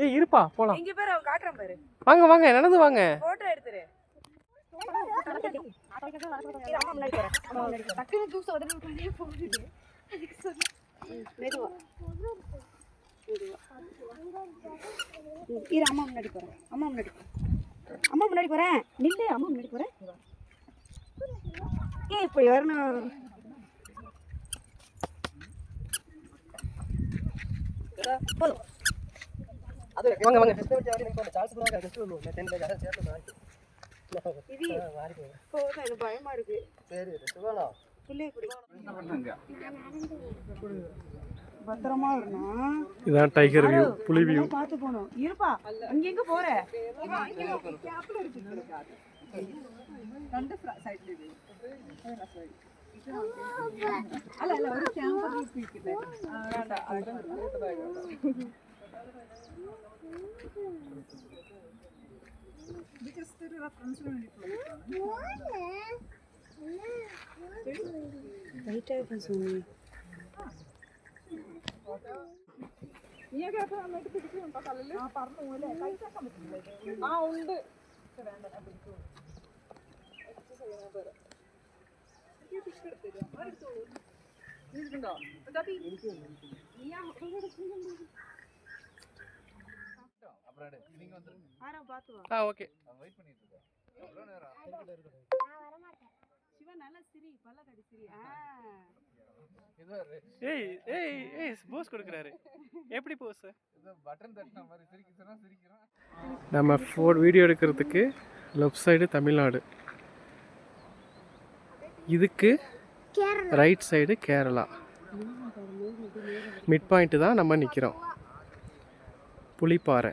ஏய் இருப்பா போலாம். இங்க பாரு அவன் காட்றான் பாரு. வாங்க வாங்க நடந்து வாங்க. போட்டோ எடுத்துரு. டக்குனு ஜூஸ் உடனே உடனே போகுது. மெதுவா. இரு அம்மா முன்னாடி போறேன். அம்மா முன்னாடி போறேன். நில்லு அம்மா முன்னாடி போறேன். ஏய் இப்படி வரணும். போதும். அது வாங்க வாங்க டெஸ்ட் வச்சு நீங்க போங்க. சார்ஜ் பண்ணாங்க டெஸ்ட் பண்ணுவோம். நான் 10 பேஜ் சேர்த்து நான். இது போதும் எனக்கு பயமா இருக்கு. சரி சுகனா. புள்ளைய குடி. என்ன பண்ணாங்க? பத்திரமா வரணும். இதான் டைகர் வியூ, புலி வியூ. பாத்து போணும். இருப்பா. அங்க எங்க போற? கேப்ல இருக்கு. ரெண்டு சைடுல இருக்கு. அல்ல அல்ல ஒரு கேம்பர் இருக்கு. வேண்டாம். அதான் because there are friends really right out is only നീയൊക്കെ അപ്പോൾ നന്നായിട്ട് പിടിക്കുന്നുണ്ടോ കല്ലിൽ? ആ പറഞ്ഞു പോലെ കഴിച്ചാക്കാൻ പറ്റില്ല. ആ ഉണ്ട് വേണ്ട ഞാൻ പിടിക്കും. എക്സസൈസ് ചെയ്യാൻ പോരാ. എനിക്ക് ഫിഷ് എടുത്തില്ല. എടുത്തോളൂ. നീ ഇരിക്കണ്ടോ? നീ ആ ஓகே சிவா நல்லா சிரி பல்ல கடி சிரி. ஏய் ஏய் ஏய் போஸ் கொடுக்கறாரு. எப்படி போஸ்? இது பட்டன் தட்டன மாதிரி சிரிக்கிறான். நம்ம வீடியோ எடுக்கிறதுக்கு லெஃப்ட் சைடு தமிழ்நாடு, இதுக்கு right side Kerala. Mid point தான் நம்ம நிற்கிறோம். புலிப்பாறை.